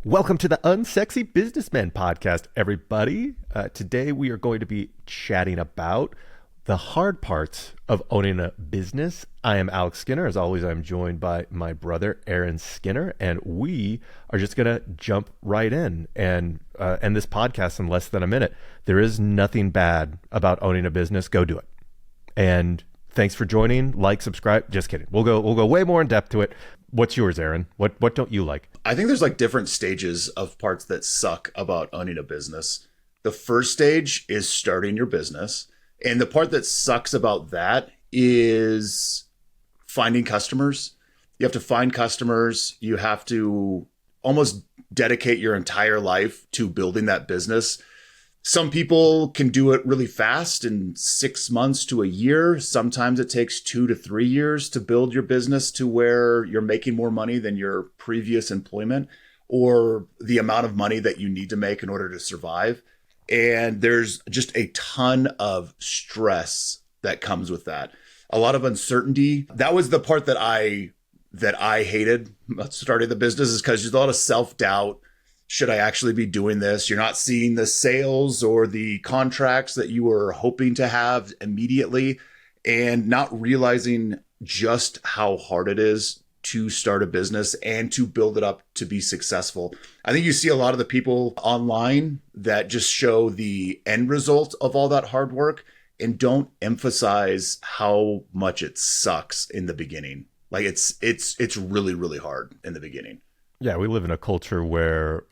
Welcome to the Unsexy Businessmen podcast, everybody. Today we are going to be chatting about the hard parts of owning a business. I am Alex Skinner. As always, I'm joined by my brother, Aaron Skinner, and we are just going to jump right in and end this podcast in less than a minute. There is nothing bad about owning a business. Go do it. And thanks for joining. Like, subscribe. Just kidding. We'll go way more in depth to it. What's yours, Aaron? What don't you like? I think there's like different stages of parts that suck about owning a business. The first stage is starting your business. And the part that sucks about that is finding customers. You have to find customers. You have to almost dedicate your entire life to building that business. Some people can do it really fast in 6 months to a year. Sometimes it takes 2 to 3 years to build your business to where you're making more money than your previous employment or the amount of money that you need to make in order to survive. And there's just a ton of stress that comes with that. A lot of uncertainty. That was the part that I hated about starting the business, is because there's a lot of self-doubt. Should I actually be doing this? You're not seeing the sales or the contracts that you were hoping to have immediately, and not realizing just how hard it is to start a business and to build it up to be successful. I think you see a lot of the people online that just show the end result of all that hard work and don't emphasize how much it sucks in the beginning. Like it's really, really hard in the beginning. Yeah, we live in a culture where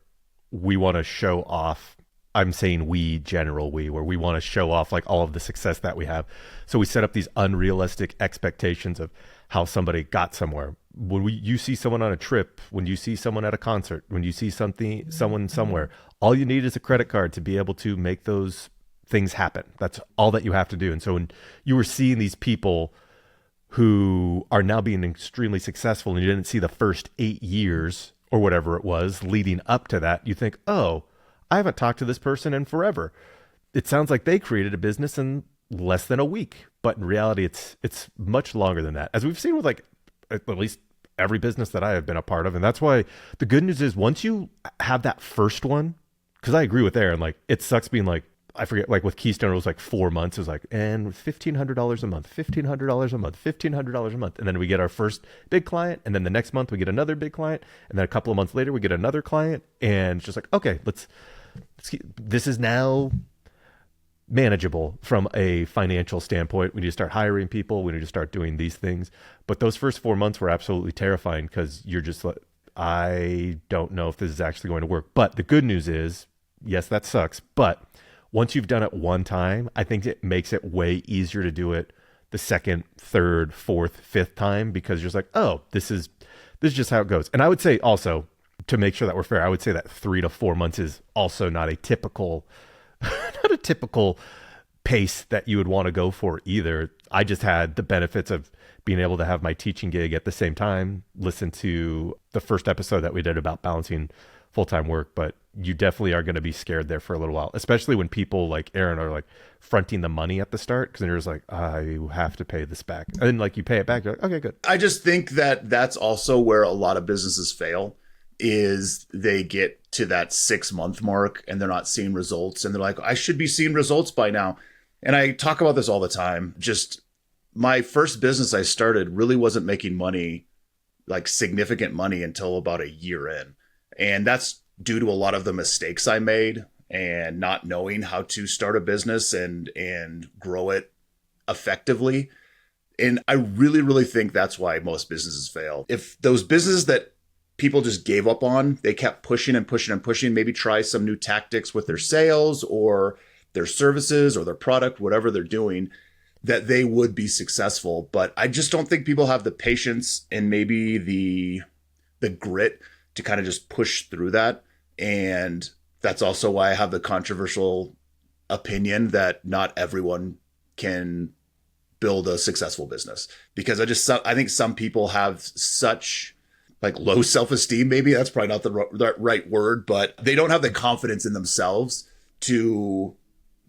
we want to show off. I'm saying we, where we want to show off like all of the success that we have. So we set up these unrealistic expectations of how somebody got somewhere. When you see someone on a trip, when you see someone at a concert, when you see someone somewhere, all you need is a credit card to be able to make those things happen. That's all that you have to do. And so when you were seeing these people who are now being extremely successful and you didn't see the first 8 years or whatever it was leading up to that, you think, oh, I haven't talked to this person in forever. It sounds like they created a business in less than a week, but in reality, it's much longer than that, as we've seen with like at least every business that I have been a part of. And that's why the good news is once you have that first one, because I agree with Aaron, like it sucks being like, I forget, like with Keystone, it was like 4 months. It was like, and $1,500 a month, $1,500 a month, $1,500 a month. And then we get our first big client. And then the next month we get another big client. And then a couple of months later, we get another client. And it's just like, okay, let's this is now manageable from a financial standpoint. We need to start hiring people. We need to start doing these things. But those first 4 months were absolutely terrifying because you're just like, I don't know if this is actually going to work. But the good news is, yes, that sucks. But once you've done it one time, I think it makes it way easier to do it the second, third, fourth, fifth time, because you're just like, oh, this is just how it goes. And I would say also, to make sure that we're fair, I would say that 3 to 4 months is also not a typical pace that you would want to go for either. I just had the benefits of being able to have my teaching gig at the same time, listen to the first episode that we did about balancing full-time work, but you definitely are going to be scared there for a little while, especially when people like Aaron are like fronting the money at the start, because then you're just like, I have to pay this back. And then like you pay it back, you're like, okay, good. I just think that that's also where a lot of businesses fail, is they get to that 6-month mark and they're not seeing results. And they're like, I should be seeing results by now. And I talk about this all the time. Just my first business I started really wasn't making money, like significant money, until about a year in. And that's due to a lot of the mistakes I made and not knowing how to start a business and grow it effectively. And I really, really think that's why most businesses fail. If those businesses that people just gave up on, they kept pushing and pushing and pushing, maybe try some new tactics with their sales or their services or their product, whatever they're doing, that they would be successful. But I just don't think people have the patience and maybe the grit to kind of just push through that. And that's also why I have the controversial opinion that not everyone can build a successful business, because I think some people have such like low self-esteem. Maybe that's probably not the right word, but they don't have the confidence in themselves to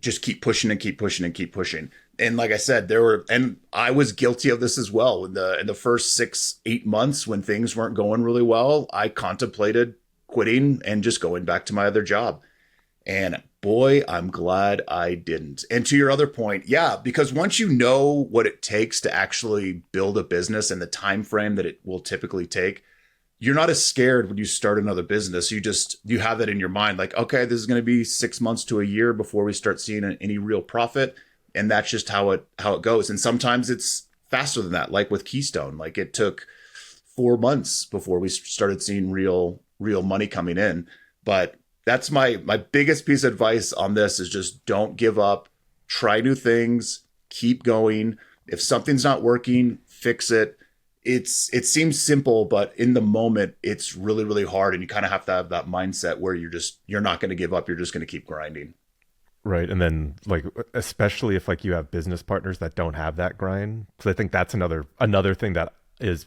just keep pushing and keep pushing and keep pushing. And like I said, and I was guilty of this as well. In the first 6-8 months when things weren't going really well, I contemplated quitting and just going back to my other job. And boy, I'm glad I didn't. And to your other point, yeah, because once you know what it takes to actually build a business and the time frame that it will typically take, you're not as scared when you start another business. You have that in your mind, like, okay, this is going to be 6 months to a year before we start seeing any real profit. And that's just how it goes. And sometimes it's faster than that, like with Keystone. Like it took 4 months before we started seeing real money coming in. But that's my biggest piece of advice on this is just don't give up, try new things, keep going. If something's not working, fix it. It seems simple, but in the moment, it's really, really hard. And you kind of have to have that mindset where you're not going to give up. You're just going to keep grinding. Right. And then like, especially if like you have business partners that don't have that grind. Cause I think that's another thing that is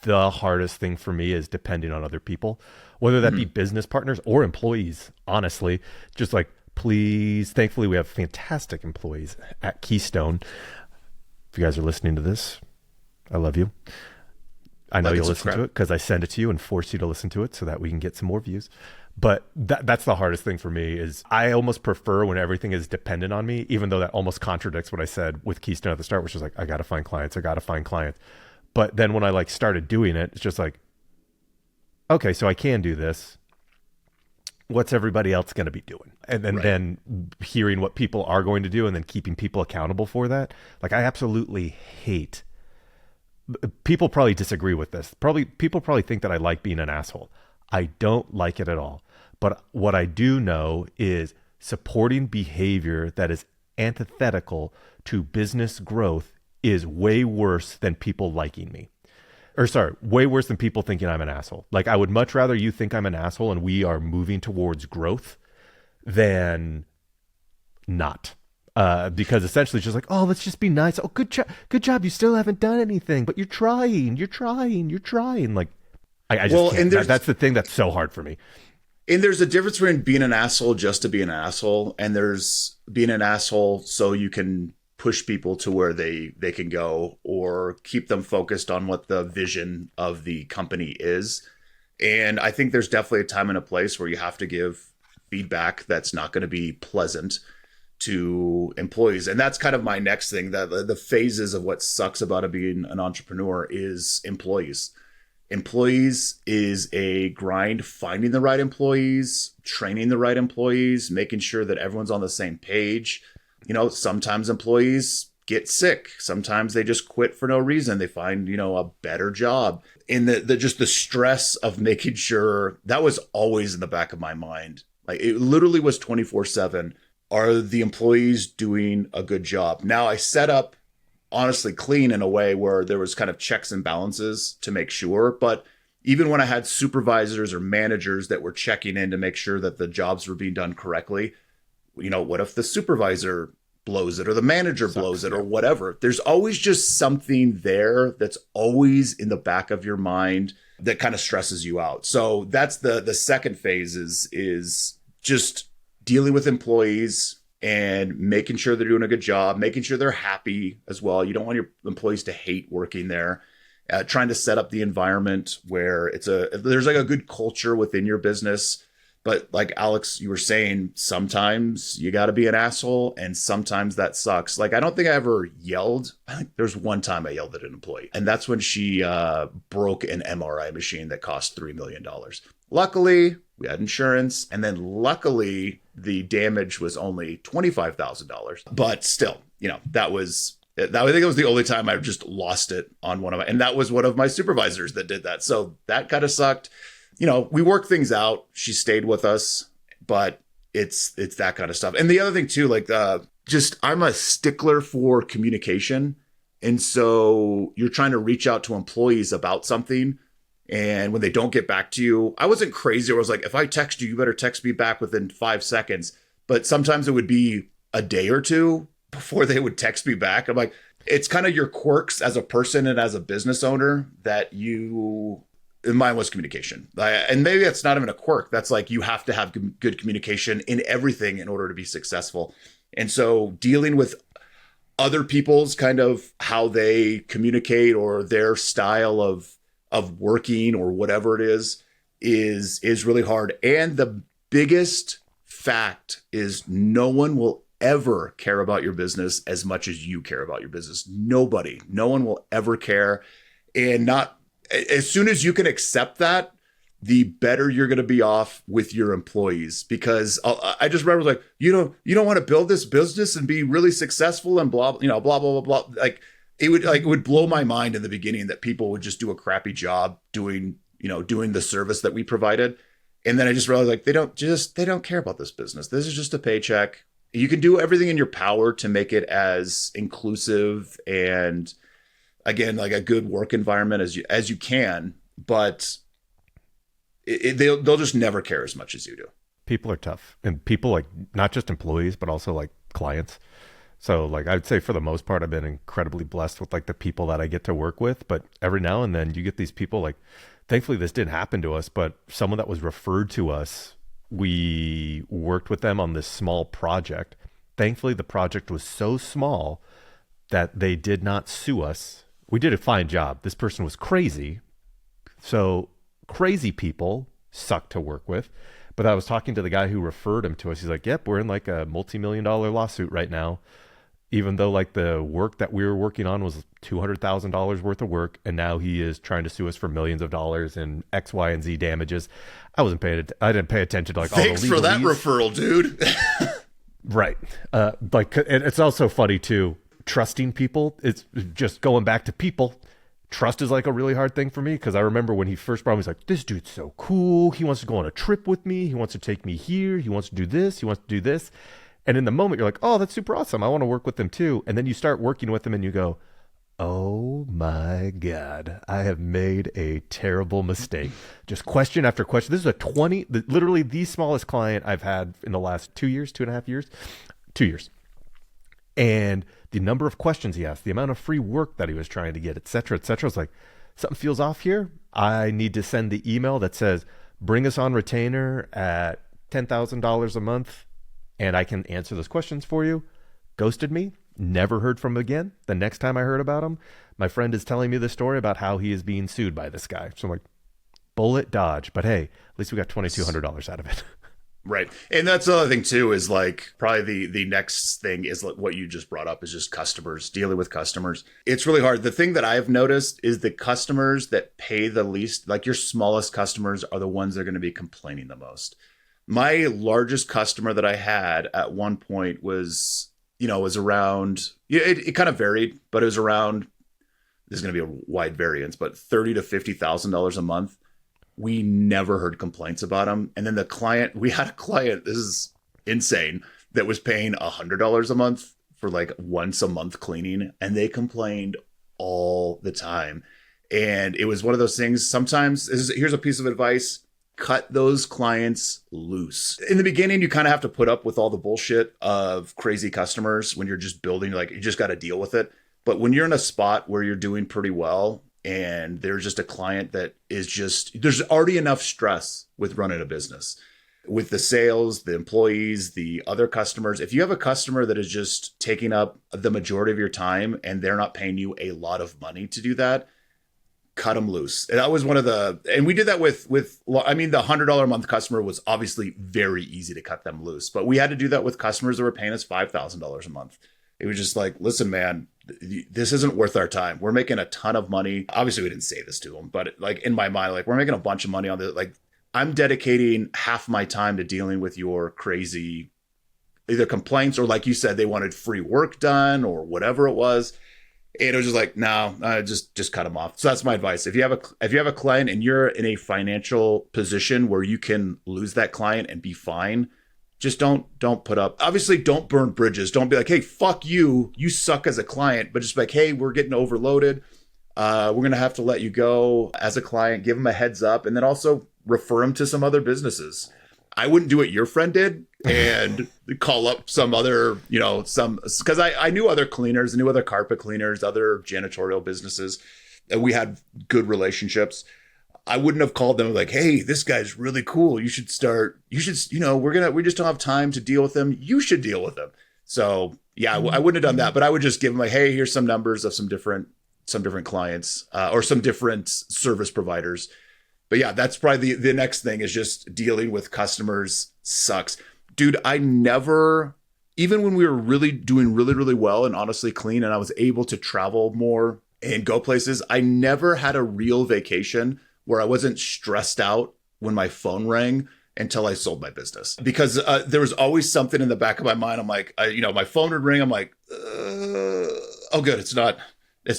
the hardest thing for me is depending on other people, whether that be business partners or employees, honestly, just like, please, thankfully we have fantastic employees at Keystone. If you guys are listening to this, I love you. I know you'll listen to it because I send it to you and force you to listen to it so that we can get some more views. But that's the hardest thing for me is I almost prefer when everything is dependent on me, even though that almost contradicts what I said with Keystone at the start, which is like, I got to find clients. But then when I like started doing it, it's just like, okay, so I can do this. What's everybody else going to be doing? And then hearing what people are going to do and then keeping people accountable for that. Like I absolutely hate. People probably disagree with this. People probably think that I like being an asshole. I don't like it at all. But what I do know is supporting behavior that is antithetical to business growth is way worse than people liking me. Way worse than people thinking I'm an asshole. Like I would much rather you think I'm an asshole and we are moving towards growth than not. Because essentially it's just like, oh, let's just be nice. Oh, good job. You still haven't done anything, but you're trying. Like, I just can't. That's the thing that's so hard for me. And there's a difference between being an asshole just to be an asshole, and there's being an asshole so you can push people to where they can go or keep them focused on what the vision of the company is. And I think there's definitely a time and a place where you have to give feedback that's not going to be pleasant to employees. And that's kind of my next thing, that the phases of what sucks about being an entrepreneur is employees. Employees is a grind, finding the right employees, training the right employees, making sure that everyone's on the same page. You know, sometimes employees get sick. Sometimes they just quit for no reason. They find, a better job. And the stress of making sure that was always in the back of my mind. Like it literally was 24/7. Are the employees doing a good job? Now I set up honestly clean in a way where there was kind of checks and balances to make sure. But even when I had supervisors or managers that were checking in to make sure that the jobs were being done correctly, what if the supervisor blows it or the manager blows it or whatever? There's always just something there that's always in the back of your mind that kind of stresses you out. So that's the second phase is just dealing with employees and making sure they're doing a good job, making sure they're happy as well. You don't want your employees to hate working there. Trying to set up the environment where there's like a good culture within your business. But like Alex, you were saying, sometimes you got to be an asshole and sometimes that sucks. Like, I don't think I ever yelled. I think there's one time I yelled at an employee, and that's when she broke an MRI machine that cost $3 million. Luckily, we had insurance. And then luckily, the damage was only $25,000. But still, I think it was the only time I just lost it on and that was one of my supervisors that did that. So that kind of sucked. We worked things out. She stayed with us, but it's that kind of stuff. And the other thing too, like I'm a stickler for communication. And so you're trying to reach out to employees about something. And when they don't get back to you, I wasn't crazy. I was like, if I text you, you better text me back within 5 seconds. But sometimes it would be a day or two before they would text me back. I'm like, it's kind of your quirks as a person and as a business owner that mine was communication. And maybe that's not even a quirk. That's like, you have to have good communication in everything in order to be successful. And so dealing with other people's kind of how they communicate or their style of working or whatever it is is really hard. And the biggest fact is no one will ever care about your business as much as you care about your business. Nobody, no one will ever care. And not as soon as you can accept that, the better you're going to be off with your employees. Because I just remember like, you don't want to build this business and be really successful and blah, blah, blah, blah, blah. Like it would blow my mind in the beginning that people would just do a crappy job doing the service that we provided. And then I just realized like, they don't care about this business. This is just a paycheck. You can do everything in your power to make it as inclusive and, again, like a good work environment as you can, but they'll just never care as much as you do. People are tough, and people, like, not just employees, but also like clients. So like, I'd say for the most part, I've been incredibly blessed with like the people that I get to work with. But every now and then you get these people, like, thankfully this didn't happen to us, but someone that was referred to us, we worked with them on this small project. Thankfully, the project was so small that they did not sue us. We did a fine job. This person was crazy. So crazy people suck to work with. But I was talking to the guy who referred him to us. He's like, yep, we're in like a multi-million-dollar lawsuit right now, even though like the work that we were working on was $200,000 worth of work. And now he is trying to sue us for millions of dollars in X, Y, and Z damages. I didn't pay attention to like Thanks all the legalese. for that referral, dude. Right. Like, and it's also funny too, trusting people. It's just going back to people. Trust is like a really hard thing for me, because I remember when he first brought me, he's like, this dude's so cool. He wants to go on a trip with me. He wants to take me here. He wants to do this. He wants to do this. And in the moment, you're like, oh, that's super awesome. I want to work with them too. And then you start working with them and you go, oh my God, I have made a terrible mistake. Just question after question. This is literally the smallest client I've had in the last 2 years, 2.5 years, 2 years. And the number of questions he asked, the amount of free work that he was trying to get, et cetera, et cetera. I was like, something feels off here. I need to send the email that says, bring us on retainer at $10,000 a month, and I can answer those questions for you. Ghosted me. Never heard from him again. The next time I heard about him, my friend is telling me the story about how he is being sued by this guy. So I'm like, bullet dodge. But hey, at least we got $2,200 out of it. Right. And that's the other thing too, is like probably the next thing is like what you just brought up is just customers, dealing with customers. It's really hard. The thing that I've noticed is the customers that pay the least, like your smallest customers, are the ones that are going to be complaining the most. My largest customer that I had at one point was around, it kind of varied, but it was around, this is going to be a wide variance, but $30,000 to $50,000 a month. We never heard complaints about him. And then we had a client, this is insane, that was paying $100 a month for like once a month cleaning. And they complained all the time. And it was one of those things. Sometimes, here's a piece of advice: cut those clients loose. In the beginning, you kind of have to put up with all the bullshit of crazy customers when you're just building, like you just got to deal with it. But when you're in a spot where you're doing pretty well, and there's just a client that is just, there's already enough stress with running a business, with the sales, the employees, the other customers. If you have a customer that is just taking up the majority of your time and they're not paying you a lot of money to do that, cut them loose. And that was and we did that with the $100 a month customer was obviously very easy to cut them loose, but we had to do that with customers that were paying us $5,000 a month. It was just like, listen, man, this isn't worth our time. We're making a ton of money. Obviously, we didn't say this to them, but like in my mind, like we're making a bunch of money on this. Like I'm dedicating half my time to dealing with your crazy either complaints or, like you said, they wanted free work done or whatever it was. And it was just like, no, just cut them off. So that's my advice. If you have a client and you're in a financial position where you can lose that client and be fine, just don't put up. Obviously, don't burn bridges. Don't be like, hey, fuck you. You suck as a client. But just be like, hey, we're getting overloaded. We're going to have to let you go as a client. Give them a heads up. And then also refer them to some other businesses. I wouldn't do what your friend did and call up some other, because I knew other cleaners, I knew other carpet cleaners, other janitorial businesses. And we had good relationships. I wouldn't have called them like, hey, this guy's really cool. We just don't have time to deal with him. You should deal with him. So yeah, I wouldn't have done that, but I would just give them like, hey, here's some numbers of some different clients or some different service providers. But yeah, that's probably the next thing is just dealing with customers sucks. Dude, I never, even when we were really doing really, really well and honestly clean and I was able to travel more and go places, I never had a real vacation where I wasn't stressed out when my phone rang until I sold my business. Because there was always something in the back of my mind. I'm like, my phone would ring. I'm like, oh, good. It's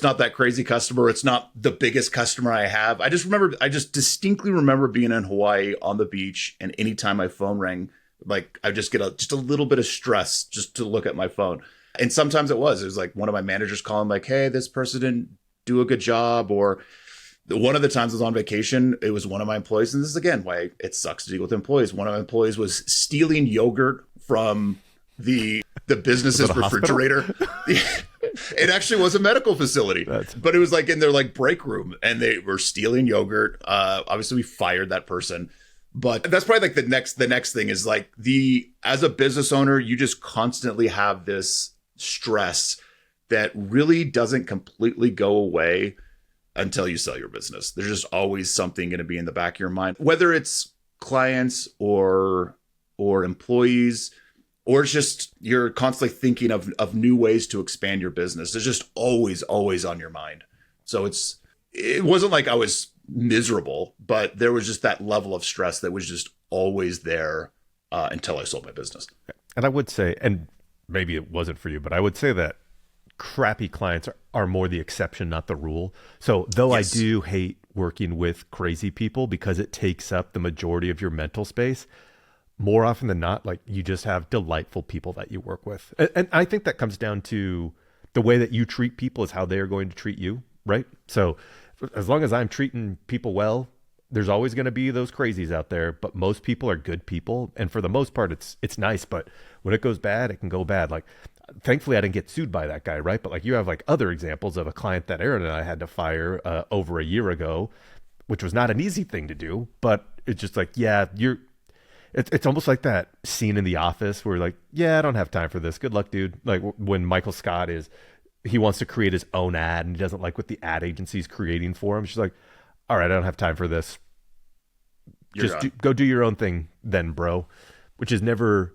not that crazy customer. It's not the biggest customer I have. I just distinctly remember being in Hawaii on the beach. And anytime my phone rang, like I just get a little bit of stress just to look at my phone. And sometimes it was like one of my managers calling like, hey, this person didn't do a good job. Or one of the times I was on vacation, it was one of my employees. And this is again why it sucks to deal with employees. One of my employees was stealing yogurt from the business's refrigerator. It actually was a medical facility, but it was like in their like break room and they were stealing yogurt. Obviously we fired that person, but that's probably like the next thing is like as a business owner, you just constantly have this stress that really doesn't completely go away until you sell your business. There's just always something going to be in the back of your mind, whether it's clients or employees, or it's just you're constantly thinking of new ways to expand your business. It's just always on your mind. So it wasn't like I was miserable, but there was just that level of stress that was just always there until I sold my business. And I would say, and maybe it wasn't for you, but I would say that crappy clients are more the exception, not the rule. So though yes. I do hate working with crazy people because it takes up the majority of your mental space, more often than not, like you just have delightful people that you work with. And I think that comes down to the way that you treat people is how they are going to treat you, right? So as long as I'm treating people well, there's always going to be those crazies out there, but most people are good people. And for the most part, it's nice. But when it goes bad, it can go bad. Like, thankfully I didn't get sued by that guy, right? But like you have like other examples of a client that Aaron and I had to fire over a year ago, which was not an easy thing to do, but it's just like, yeah, it's almost like that scene in The Office where like, yeah, I don't have time for this. Good luck, dude. Like when Michael Scott he wants to create his own ad and he doesn't like what the ad agency's creating for him. She's like, all right, I don't have time for this. Go do your own thing then, bro. Which is never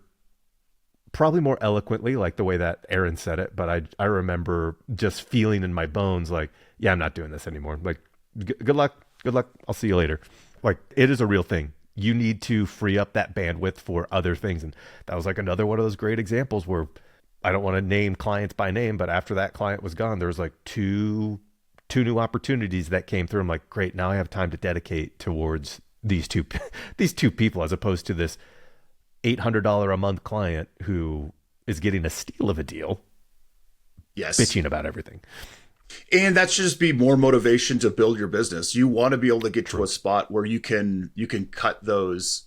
probably more eloquently like the way that Aaron said it. But I remember just feeling in my bones like, yeah, I'm not doing this anymore. Like, good luck. I'll see you later. Like, it is a real thing. You need to free up that bandwidth for other things. And that was like another one of those great examples where I don't want to name clients by name, but after that client was gone, there was like two new opportunities that came through. I'm like, great. Now I have time to dedicate towards these two people as opposed to this $800 a month client who is getting a steal of a deal. Yes. Bitching about everything. And that should just be more motivation to build your business. You want to be able to get to a spot where you can cut those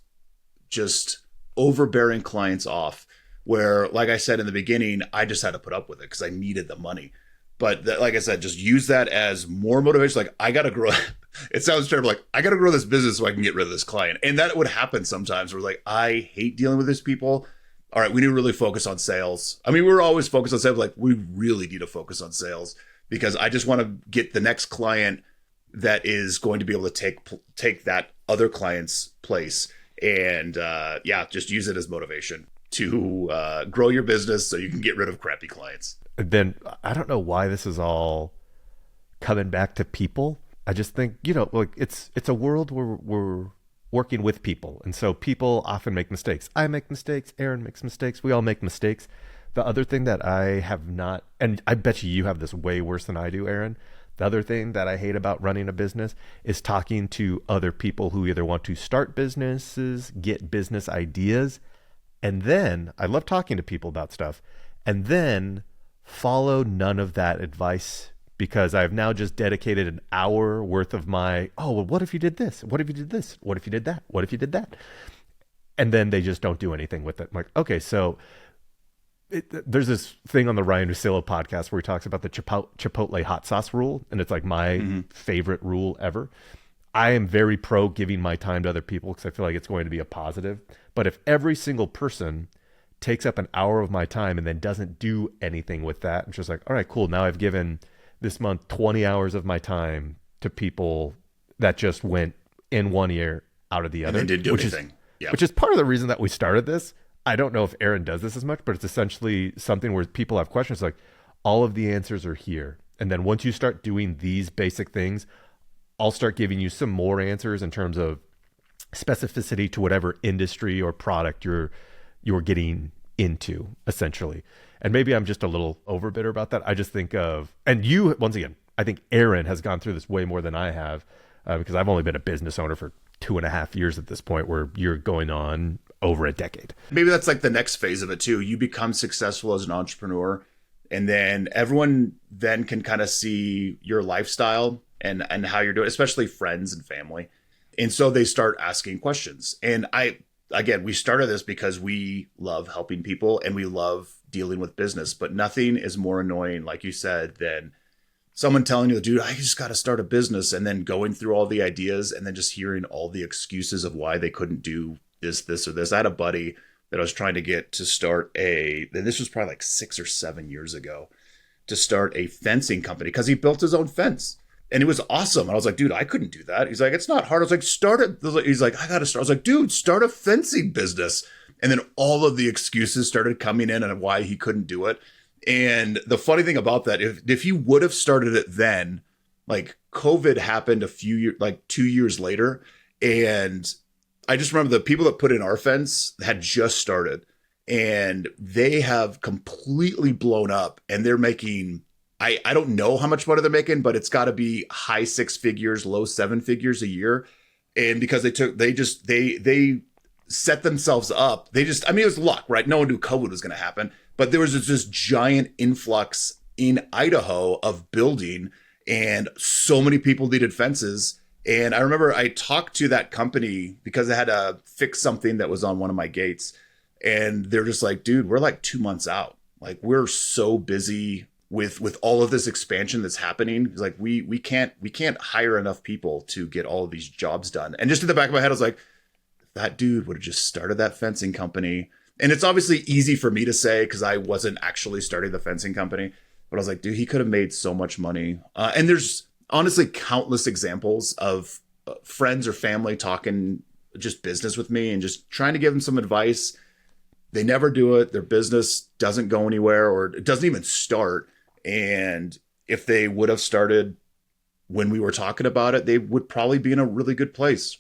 just overbearing clients off where, like I said in the beginning, I just had to put up with it because I needed the money. But like I said, just use that as more motivation. Like, I got to grow. It sounds terrible. Like, I got to grow this business so I can get rid of this client. And that would happen sometimes where like, I hate dealing with these people. All right, we need to really focus on sales. I mean, we're always focused on sales. Like, we really need to focus on sales because I just want to get the next client that is going to be able to take that other client's place. And just use it as motivation to grow your business so you can get rid of crappy clients. Then I don't know why this is all coming back to people. I just think, like it's a world where we're working with people. And so people often make mistakes. I make mistakes. Aaron makes mistakes. We all make mistakes. The other thing that I have not, and I bet you have this way worse than I do, Aaron. The other thing that I hate about running a business is talking to other people who either want to start businesses, get business ideas, and then I love talking to people about stuff, and then follow none of that advice because I've now just dedicated an hour worth of what if you did this? What if you did this? What if you did that? What if you did that? And then they just don't do anything with it. I'm like, okay, so there's this thing on the Ryan Russillo podcast where he talks about the Chipotle hot sauce rule. And it's like my favorite rule ever. I am very pro giving my time to other people because I feel like it's going to be a positive. But if every single person takes up an hour of my time and then doesn't do anything with that, and just like, all right, cool. Now I've given this month 20 hours of my time to people that just went in one ear, out of the other. And then didn't do which anything. Is, Yeah. which is part of the reason that we started this. I don't know if Aaron does this as much, but it's essentially something where people have questions like, all of the answers are here. And then once you start doing these basic things, I'll start giving you some more answers in terms of specificity to whatever industry or product you're getting into, essentially. And maybe I'm just a little overbitter about that. I just think of, and you, once again, I think Aaron has gone through this way more than I have, because I've only been a business owner for 2.5 years at this point, where you're going on over a decade. Maybe that's like the next phase of it too. You become successful as an entrepreneur, and then everyone then can kind of see your lifestyle and how you're doing, especially friends and family. And so they start asking questions. And we started this because we love helping people and we love dealing with business, but nothing is more annoying, like you said, than someone telling you, dude, I just got to start a business, and then going through all the ideas and then just hearing all the excuses of why they couldn't do this, or this. I had a buddy that I was trying to get to start this was probably like 6 or 7 years ago, to start a fencing company because he built his own fence. And it was awesome. And I was like, dude, I couldn't do that. He's like, it's not hard. I was like, start it. He's like, I got to start. I was like, dude, start a fencing business. And then all of the excuses started coming in and why he couldn't do it. And the funny thing about that, if he would have started it then, like COVID happened 2 years later. And I just remember the people that put in our fence had just started, and they have completely blown up, and they're making, I don't know how much money they're making, but it's got to be high 6 figures, low 7 figures a year. And because they set themselves up. It was luck, right? No one knew COVID was going to happen, but there was this giant influx in Idaho of building, and so many people needed fences. And I remember I talked to that company because I had to fix something that was on one of my gates. And they're just like, dude, we're like 2 months out. Like, we're so busy with all of this expansion that's happening. It's like, we can't hire enough people to get all of these jobs done. And just in the back of my head, I was like, if that dude would have just started that fencing company. And it's obviously easy for me to say because I wasn't actually starting the fencing company. But I was like, dude, he could have made so much money. And there's honestly countless examples of friends or family talking just business with me and just trying to give them some advice. They never do it. Their business doesn't go anywhere, or it doesn't even start. And if they would have started when we were talking about it, they would probably be in a really good place.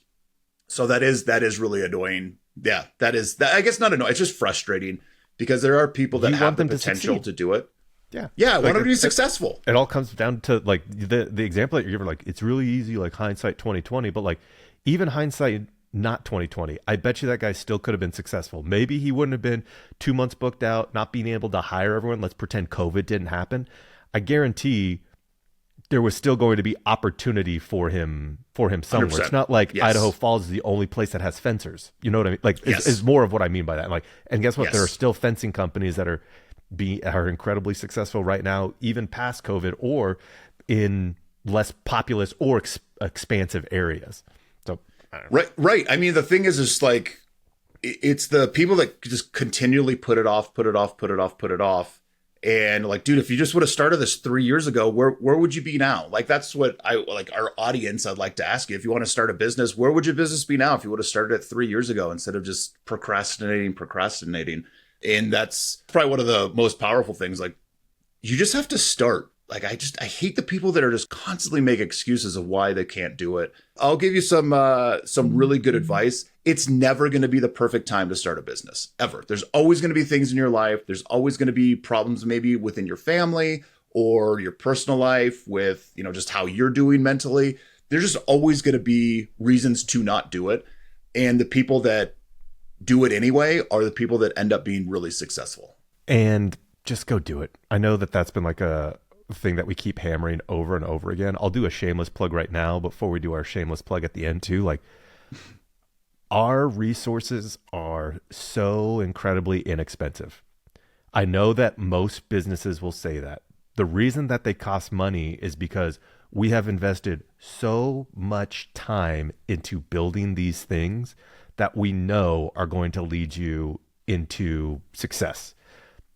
So that is really annoying. Yeah, I guess not annoying. It's just frustrating because there are people that have the potential to do it. Yeah. Yeah. I want them to be successful. It all comes down to like the example that you're giving, like, it's really easy, like hindsight 2020, but like even hindsight not 2020, I bet you that guy still could have been successful. Maybe he wouldn't have been 2 months booked out, not being able to hire everyone. Let's pretend COVID didn't happen. I guarantee there was still going to be opportunity for him somewhere. 100%. It's not like Yes. Idaho Falls is the only place that has fencers. You know what I mean? Like, Yes. is more of what I mean by that. Like, and guess what? Yes. There are still fencing companies that are incredibly successful right now, even past COVID, or in less populous or expansive areas. So, I don't know. Right. I mean, the thing is just like, it's the people that just continually put it off. And like, dude, if you just would have started this 3 years ago, where would you be now? Like, that's what our audience, I'd like to ask you. If you want to start a business, where would your business be now if you would have started it 3 years ago instead of just procrastinating? And that's probably one of the most powerful things. Like, you just have to start. Like, I hate the people that are just constantly make excuses of why they can't do it. I'll give you some really good advice. It's never going to be the perfect time to start a business, ever. There's always going to be things in your life. There's always going to be problems maybe within your family or your personal life with, just how you're doing mentally. There's just always going to be reasons to not do it. And the people that do it anyway are the people that end up being really successful. And just go do it. I know that that's been like a thing that we keep hammering over and over again. I'll do a shameless plug right now before we do our shameless plug at the end too. Like, our resources are so incredibly inexpensive. I know that most businesses will say that. The reason that they cost money is because we have invested so much time into building these things that we know are going to lead you into success.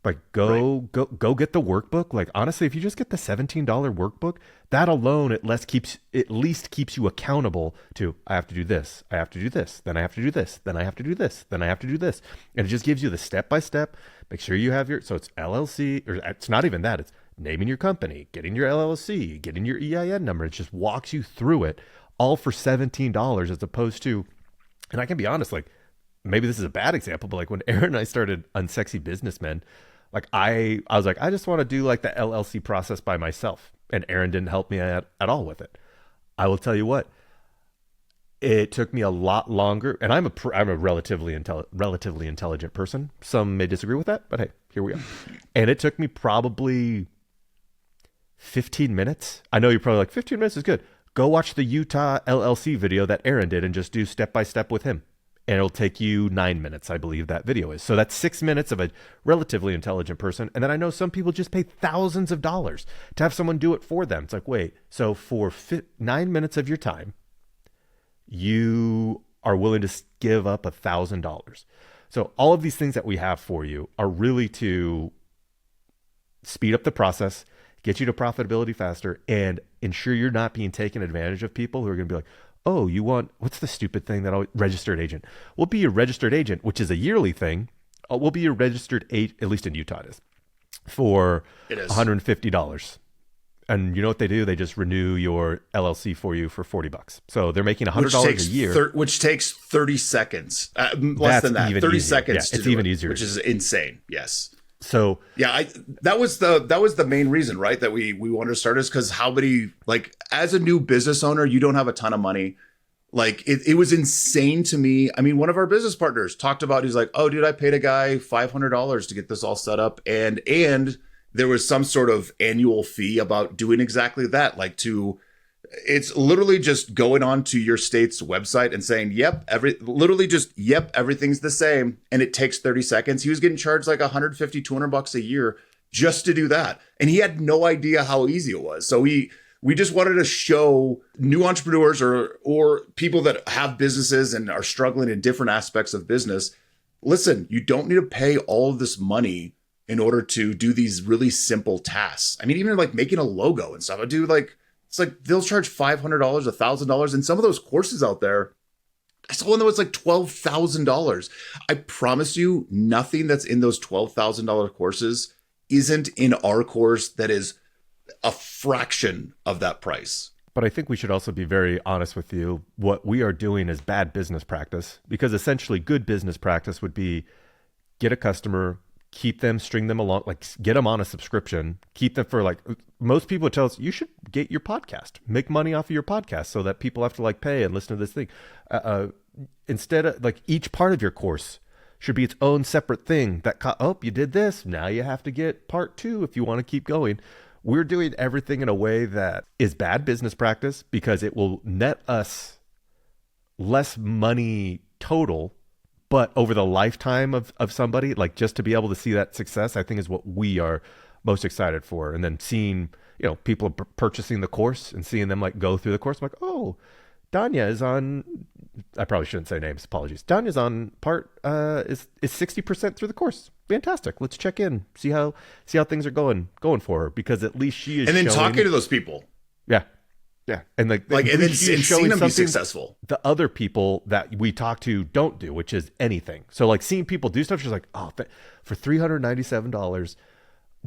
Like go get the workbook. Like honestly, if you just get the $17 workbook, that alone at least keeps you accountable to I have to do this, I have to do this, then I have to do this, then I have to do this, then I have to do this. And it just gives you the step by step. Make sure you have so it's LLC, or it's not even that, it's naming your company, getting your LLC, getting your EIN number. It just walks you through it all for $17 as opposed to, and I can be honest, like maybe this is a bad example, but like when Aaron and I started Unsexy Businessmen, like I was like, I just want to do like the LLC process by myself. And Aaron didn't help me at all with it. I will tell you what, it took me a lot longer, and I'm a relatively intelligent person. Some may disagree with that, but hey, here we are. And it took me probably 15 minutes. I know you're probably like, 15 minutes is good. Go watch the Utah LLC video that Aaron did and just do step by step with him. And it'll take you 9 minutes, I believe that video is. So that's 6 minutes of a relatively intelligent person. And then I know some people just pay thousands of dollars to have someone do it for them. It's like, wait, so for 9 minutes of your time, you are willing to give up $1,000. So all of these things that we have for you are really to speed up the process, get you to profitability faster, and ensure you're not being taken advantage of people who are going to be like, oh, you want, what's the stupid thing that registered agent? We'll be your registered agent, which is a yearly thing. We'll be your registered agent, at least in Utah it is, for $150. And you know what they do? They just renew your LLC for you for $40. So they're making $100 a year. Which takes 30 seconds. Less than that. 30 seconds. Yeah, it's even easier. Which is insane. Yes. So yeah, that was the main reason, right? That we wanted to start, is because how many, like, as a new business owner, you don't have a ton of money. Like it was insane to me. I mean, one of our business partners talked about, he's like, oh dude, I paid a guy $500 to get this all set up. And there was some sort of annual fee about doing exactly that. Like it's literally just going on to your state's website and saying, yep, everything's the same. And it takes 30 seconds. He was getting charged like $150, $200 a year just to do that. And he had no idea how easy it was. So we just wanted to show new entrepreneurs or people that have businesses and are struggling in different aspects of business. Listen, you don't need to pay all of this money in order to do these really simple tasks. I mean, even like making a logo and stuff. It's like they'll charge $500, $1,000. And some of those courses out there, I saw one that was like $12,000. I promise you, nothing that's in those $12,000 courses isn't in our course that is a fraction of that price. But I think we should also be very honest with you. What we are doing is bad business practice, because essentially good business practice would be get a customer, keep them, string them along, like get them on a subscription, keep them for like, most people tell us you should get your podcast, make money off of your podcast so that people have to like pay and listen to this thing. Instead of like each part of your course should be its own separate thing that, you did this, now you have to get part 2 if you want to keep going. We're doing everything in a way that is bad business practice because it will net us less money total, but over the lifetime of somebody, like just to be able to see that success, I think is what we are most excited for. And then seeing, people purchasing the course and seeing them like go through the course. I'm like, oh, Danya is on, I probably shouldn't say names, apologies. Danya's on part, is 60% through the course. Fantastic. Let's check in, see how things are going for her, because at least she is. And then showing, talking to those people. Yeah. Yeah. And and then seeing them be successful. The other people that we talk to don't do, which is anything. So like seeing people do stuff, she's like, oh, for $397,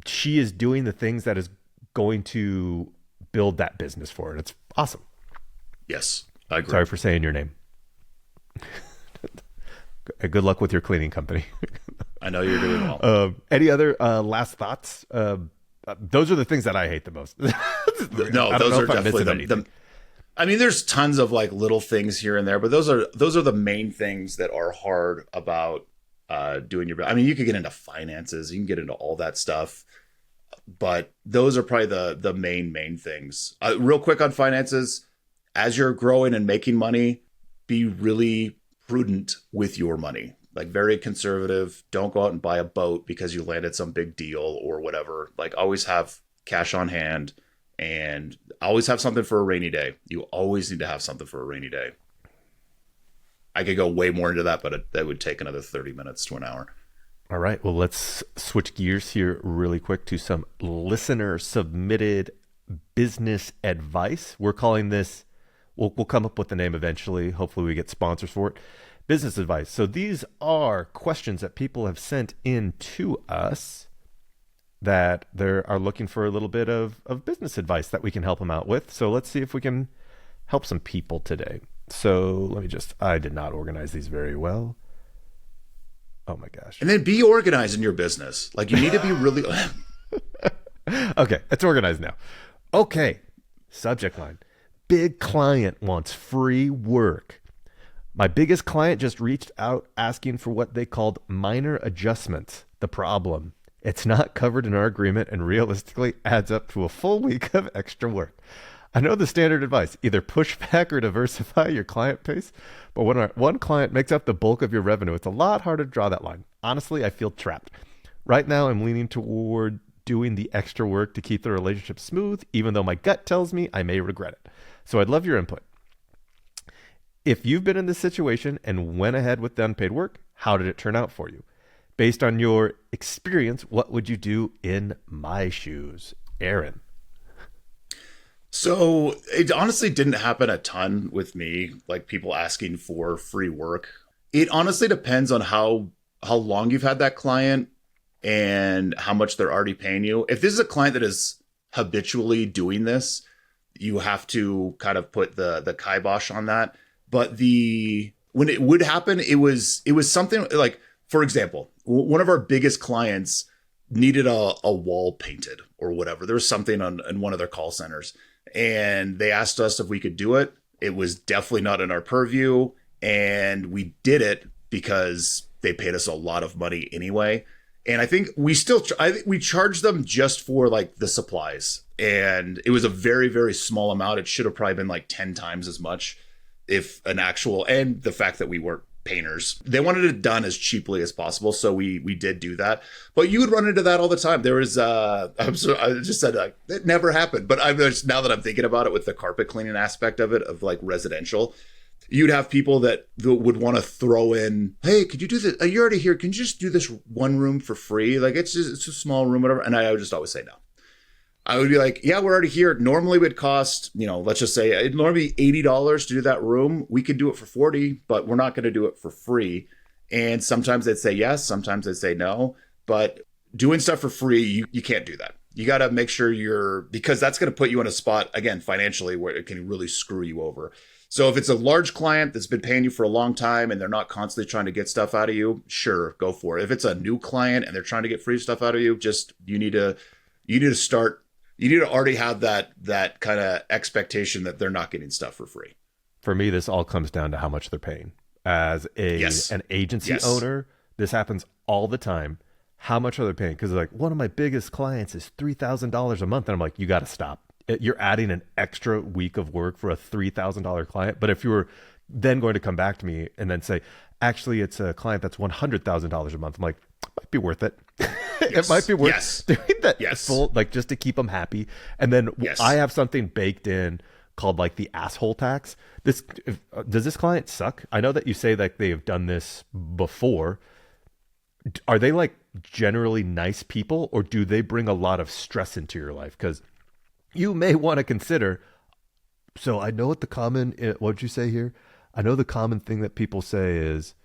she is doing the things that is going to build that business for her. And it's awesome. Yes, I agree. Sorry for saying your name. Good luck with your cleaning company. I know you're doing well. Any other last thoughts? Those are the things that I hate the most. No, those are definitely I mean, there's tons of like little things here and there, but those are the main things that are hard about doing your. I mean, you could get into finances, you can get into all that stuff, but those are probably the main things. Real quick on finances, as you're growing and making money, be really prudent with your money. Like very conservative. Don't go out and buy a boat because you landed some big deal or whatever. Like always have cash on hand and always have something for a rainy day. You always need to have something for a rainy day. I could go way more into that, but that would take another 30 minutes to an hour. All right. Well, let's switch gears here really quick to some listener submitted business advice. We're calling this, we'll come up with the name eventually. Hopefully, we get sponsors for it. Business advice. So these are questions that people have sent in to us that they are looking for a little bit of business advice that we can help them out with. So let's see if we can help some people today. So let me just, I did not organize these very well. Oh my gosh. And then be organized in your business. Like you need to be really. Okay, it's organized now. Okay, subject line. Big client wants free work. My biggest client just reached out asking for what they called minor adjustments. The problem, it's not covered in our agreement and realistically adds up to a full week of extra work. I know the standard advice, either push back or diversify your client base, but when one client makes up the bulk of your revenue, it's a lot harder to draw that line. Honestly, I feel trapped. Right now, I'm leaning toward doing the extra work to keep the relationship smooth, even though my gut tells me I may regret it. So I'd love your input. If you've been in this situation and went ahead with the unpaid work, how did it turn out for you? Based on your experience, what would you do in my shoes? Aaron. So it honestly didn't happen a ton with me, like people asking for free work. It honestly depends on how long you've had that client and how much they're already paying you. If this is a client that is habitually doing this, you have to kind of put the kibosh on that. But when it would happen, it was something like, for example, one of our biggest clients needed a wall painted or whatever. There was something in one of their call centers. And they asked us if we could do it. It was definitely not in our purview. And we did it because they paid us a lot of money anyway. And I think we charged them just for like the supplies. And it was a very, very small amount. It should have probably been like 10 times as much and the fact that we weren't painters. They wanted it done as cheaply as possible. So we did do that. But you would run into that all the time. There was, I just said it never happened. But now that I'm thinking about it with the carpet cleaning aspect of it, of like residential, you'd have people that would want to throw in, hey, could you do this? You're already here. Can you just do this one room for free? Like it's a small room, whatever. And I would just always say no. I would be like, yeah, we're already here. Normally it would cost, let's just say it'd normally be $80 to do that room. We could do it for 40, but we're not going to do it for free. And sometimes they'd say yes, sometimes they'd say no. But doing stuff for free, you can't do that. You got to make sure because that's going to put you in a spot, again, financially, where it can really screw you over. So if it's a large client that's been paying you for a long time and they're not constantly trying to get stuff out of you, sure, go for it. If it's a new client and they're trying to get free stuff out of you, you need to already have that kind of expectation that they're not getting stuff for free. For me, this all comes down to how much they're paying. As an agency owner, this happens all the time. How much are they paying? Because like one of my biggest clients is $3,000 a month. And I'm like, you got to stop. You're adding an extra week of work for a $3,000 client. But if you were then going to come back to me and then say, actually, it's a client that's $100,000 a month, I'm like, it might be worth it. It might be worth doing that full, like just to keep them happy. And then I have something baked in called like the asshole tax. Does this client suck? I know that you say that they have done this before. Are they like generally nice people, or do they bring a lot of stress into your life? Because you may want to consider. So I know what what'd you say here? I know the common thing that people say is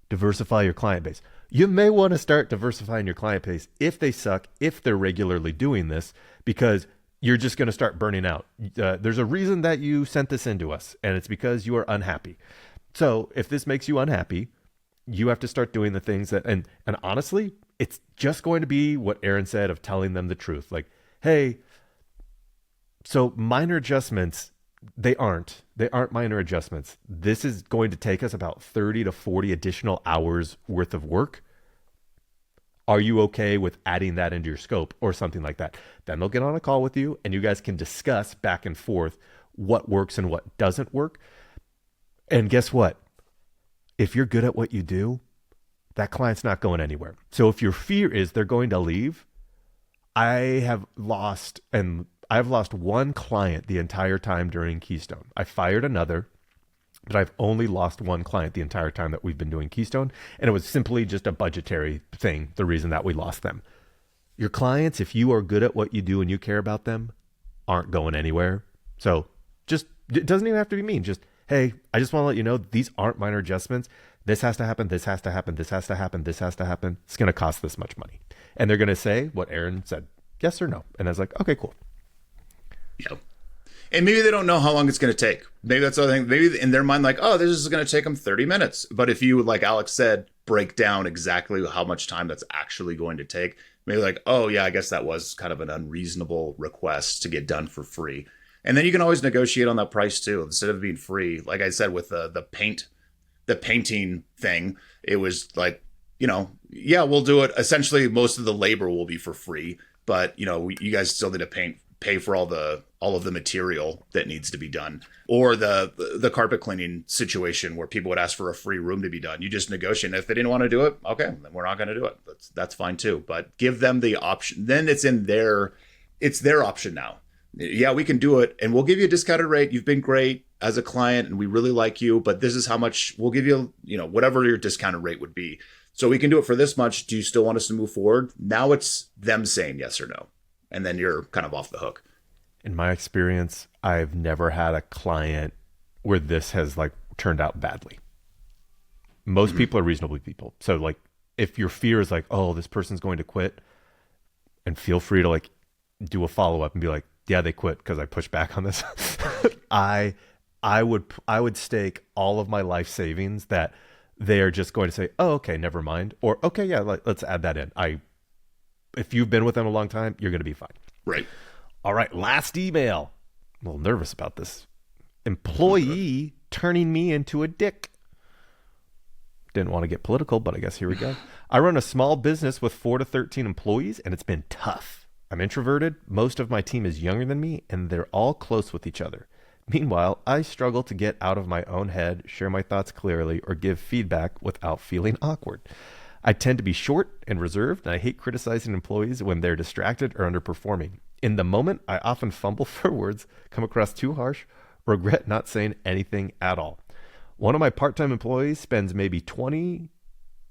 diversify your client base. You may want to start diversifying your client base if they suck, if they're regularly doing this, because you're just going to start burning out. There's a reason that you sent this into us, and it's because you are unhappy. So if this makes you unhappy, you have to start doing the things that, and honestly, it's just going to be what Aaron said of telling them the truth. Like, hey, so minor adjustments, they aren't minor adjustments. This is going to take us about 30 to 40 additional hours worth of work. Are you okay with adding that into your scope or something like that? Then they'll get on a call with you and you guys can discuss back and forth what works and what doesn't work. And guess what? If you're good at what you do, that client's not going anywhere. So if your fear is they're going to leave, I've lost one client the entire time during Keystone. I fired another But I've only lost one client the entire time that we've been doing Keystone. And it was simply just a budgetary thing, the reason that we lost them. Your clients, if you are good at what you do and you care about them, aren't going anywhere. So just, it doesn't even have to be mean. Just, hey, I just want to let you know, these aren't minor adjustments. This has to happen. This has to happen. This has to happen. This has to happen. It's going to cost this much money. And they're going to say what Aaron said, yes or no. And I was like, okay, cool. Yep. And maybe they don't know how long it's going to take. Maybe that's the other thing. Maybe in their mind, like, oh, this is going to take them 30 minutes. But if you, like Alex said, break down exactly how much time that's actually going to take, maybe like, oh, yeah, I guess that was kind of an unreasonable request to get done for free. And then you can always negotiate on that price too, instead of being free. Like I said, with the painting thing, it was like, yeah, we'll do it. Essentially, most of the labor will be for free, but you guys still need to pay for all of the material that needs to be done. Or the carpet cleaning situation where people would ask for a free room to be done. You just negotiate. And if they didn't want to do it, okay, then we're not going to do it. That's fine too. But give them the option. Then it's their option now. Yeah, we can do it, and we'll give you a discounted rate. You've been great as a client, and we really like you, but this is how much we'll give you, whatever your discounted rate would be. So we can do it for this much. Do you still want us to move forward? Now it's them saying yes or no, and then you're kind of off the hook. In my experience, I've never had a client where this has like turned out badly. Most people are reasonable people. So like if your fear is like, oh, this person's going to quit, and feel free to like do a follow-up and be like, yeah, they quit because I pushed back on this. I would stake all of my life savings that they are just going to say, oh, okay, never mind. Or, okay, yeah, let's add that in. If you've been with them a long time, you're going to be fine. Right. All right, last email. I'm a little nervous about this. Employee turning me into a dick. Didn't want to get political, but I guess here we go. I run a small business with 4 to 13 employees, and it's been tough. I'm introverted. Most of my team is younger than me, and they're all close with each other. Meanwhile, I struggle to get out of my own head, share my thoughts clearly, or give feedback without feeling awkward. I tend to be short and reserved, and I hate criticizing employees when they're distracted or underperforming. In the moment, I often fumble for words, come across too harsh, or regret not saying anything at all. One of my part-time employees spends maybe 20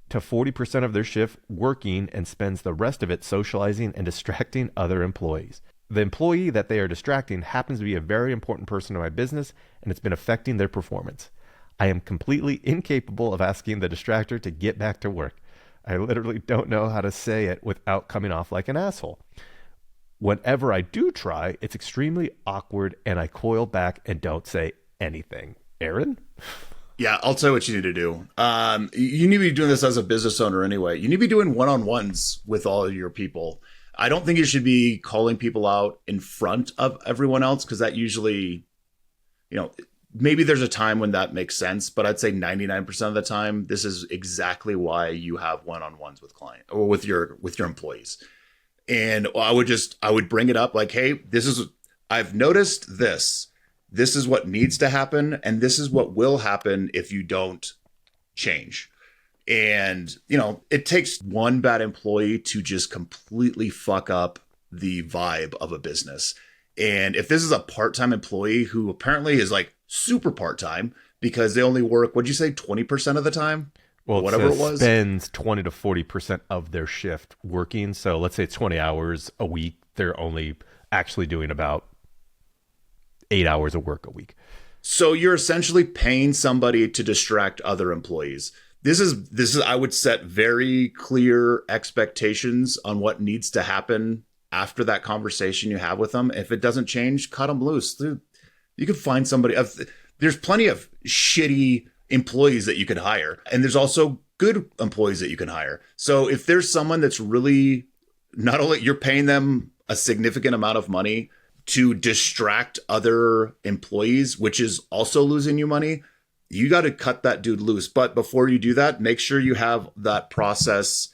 to 40% of their shift working and spends the rest of it socializing and distracting other employees. The employee that they are distracting happens to be a very important person in my business, and it's been affecting their performance. I am completely incapable of asking the distractor to get back to work. I literally don't know how to say it without coming off like an asshole. Whenever I do try, it's extremely awkward, and I coil back and don't say anything. Aaron? Yeah, I'll tell you what you need to do. You need to be doing this as a business owner anyway. You need to be doing one-on-ones with all of your people. I don't think you should be calling people out in front of everyone else, because that usually, maybe there's a time when that makes sense, but I'd say 99% of the time, this is exactly why you have one-on-ones with client or with your employees. And I would bring it up like, hey, I've noticed this. This is what needs to happen, and this is what will happen if you don't change. And, it takes one bad employee to just completely fuck up the vibe of a business. And if this is a part-time employee who apparently is like super part-time because they only work, what'd you say, 20% of the time? Well, whatever it was. Spends 20 to 40% of their shift working. So let's say it's 20 hours a week. They're only actually doing about 8 hours of work a week. So you're essentially paying somebody to distract other employees. This is I would set very clear expectations on what needs to happen after that conversation you have with them. If it doesn't change, cut them loose. You can find somebody. There's plenty of shitty employees that you can hire, and there's also good employees that you can hire. So if there's someone that's really, not only you're paying them a significant amount of money to distract other employees, which is also losing you money, you got to cut that dude loose. But before you do that, make sure you have that process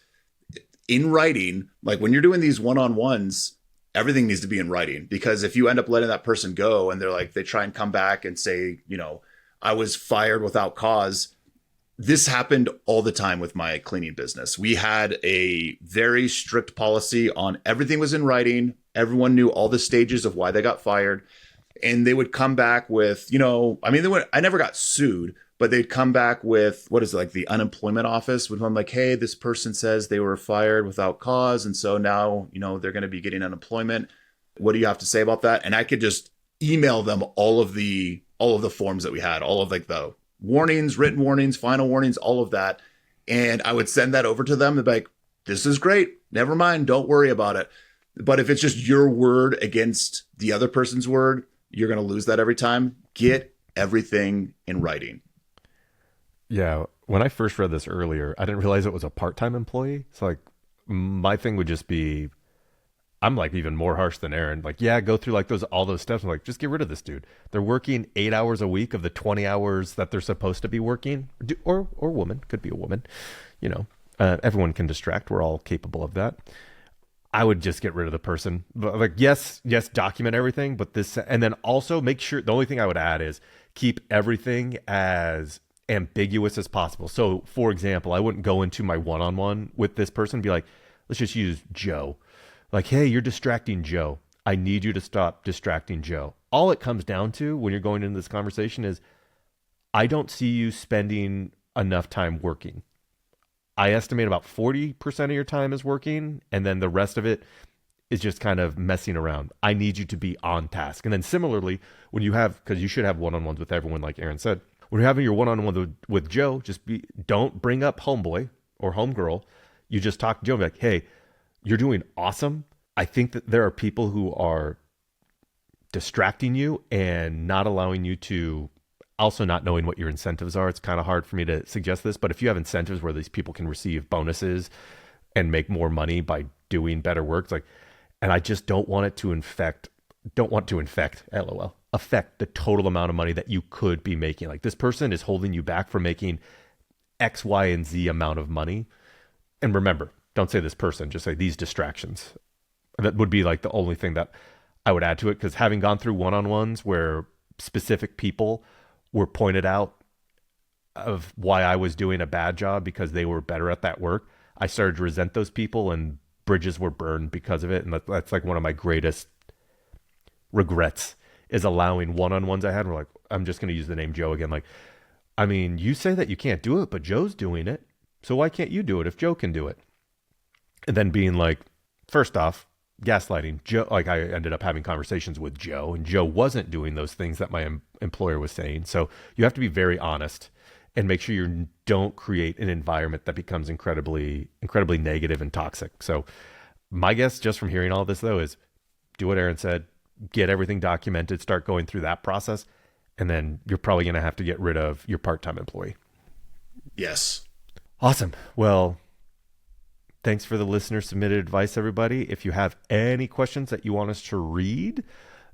in writing. Like when you're doing these one-on-ones, everything needs to be in writing, because if you end up letting that person go and they try and come back and say, I was fired without cause. This happened all the time with my cleaning business. We had a very strict policy on everything was in writing. Everyone knew all the stages of why they got fired. And they would come back with, I never got sued, but they'd come back with, what is it, like the unemployment office would come like, hey, this person says they were fired without cause. And so now, they're going to be getting unemployment. What do you have to say about that? And I could just email them all of the forms that we had, all of like the warnings, written warnings, final warnings, all of that. And I would send that over to them. They'd be like, this is great. Never mind. Don't worry about it. But if it's just your word against the other person's word, you're going to lose that every time. Get everything in writing. Yeah. When I first read this earlier, I didn't realize it was a part-time employee. So like my thing would just be, I'm like even more harsh than Aaron. Like, yeah, go through like all those steps. I'm like, just get rid of this dude. They're working 8 hours a week of the 20 hours that they're supposed to be working, or woman, could be a woman, everyone can distract. We're all capable of that. I would just get rid of the person. But like, yes, document everything, but and then also make sure, the only thing I would add is keep everything as ambiguous as possible. So for example, I wouldn't go into my one-on-one with this person and be like, let's just use Joe. Like, hey, you're distracting Joe. I need you to stop distracting Joe. All it comes down to when you're going into this conversation is, I don't see you spending enough time working. I estimate about 40% of your time is working, and then the rest of it is just kind of messing around. I need you to be on task. And then similarly, when you have, because you should have one-on-ones with everyone, like Aaron said, when you're having your one-on-one with Joe, don't bring up homeboy or homegirl. You just talk to Joe and be like, hey, you're doing awesome. I think that there are people who are distracting you and not allowing you to, also not knowing what your incentives are. It's kind of hard for me to suggest this, but if you have incentives where these people can receive bonuses and make more money by doing better work, it's like, and I just don't want to affect the total amount of money that you could be making. Like, this person is holding you back from making X, Y, and Z amount of money. And remember, don't say this person, just say these distractions. That would be like the only thing that I would add to it, because having gone through one-on-ones where specific people were pointed out of why I was doing a bad job because they were better at that work, I started to resent those people and bridges were burned because of it. And that's like one of my greatest regrets, is allowing one-on-ones I had. We're like, I'm just going to use the name Joe again. Like, I mean, you say that you can't do it, but Joe's doing it. So why can't you do it if Joe can do it? And then being like, first off, gaslighting Joe. Like, I ended up having conversations with Joe, and Joe wasn't doing those things that my employer was saying. So you have to be very honest and make sure you don't create an environment that becomes incredibly negative and toxic. So my guess, just from hearing all this though, is do what Aaron said, get everything documented, start going through that process, and then you're probably going to have to get rid of your part-time employee. Yes. Awesome. Well, thanks for the listener submitted advice, everybody. If you have any questions that you want us to read,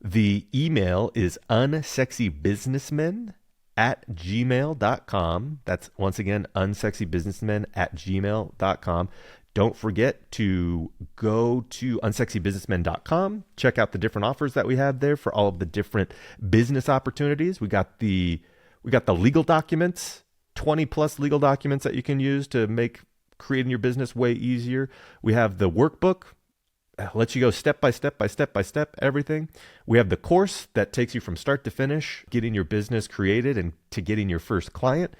the email is unsexybusinessmen@gmail.com. That's, once again, unsexybusinessmen@gmail.com. Don't forget to go to unsexybusinessmen.com. Check out the different offers that we have there for all of the different business opportunities. We got the legal documents, 20 plus legal documents that you can use to make creating your business way easier. We have the workbook, lets you go step by step, everything. We have the course that takes you from start to finish, getting your business created and to getting your first client.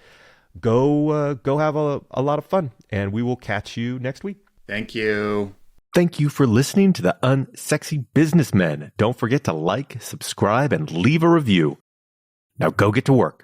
Go have a lot of fun, and we will catch you next week. Thank you. Thank you for listening to the Unsexy Businessmen. Don't forget to like, subscribe, and leave a review. Now go get to work.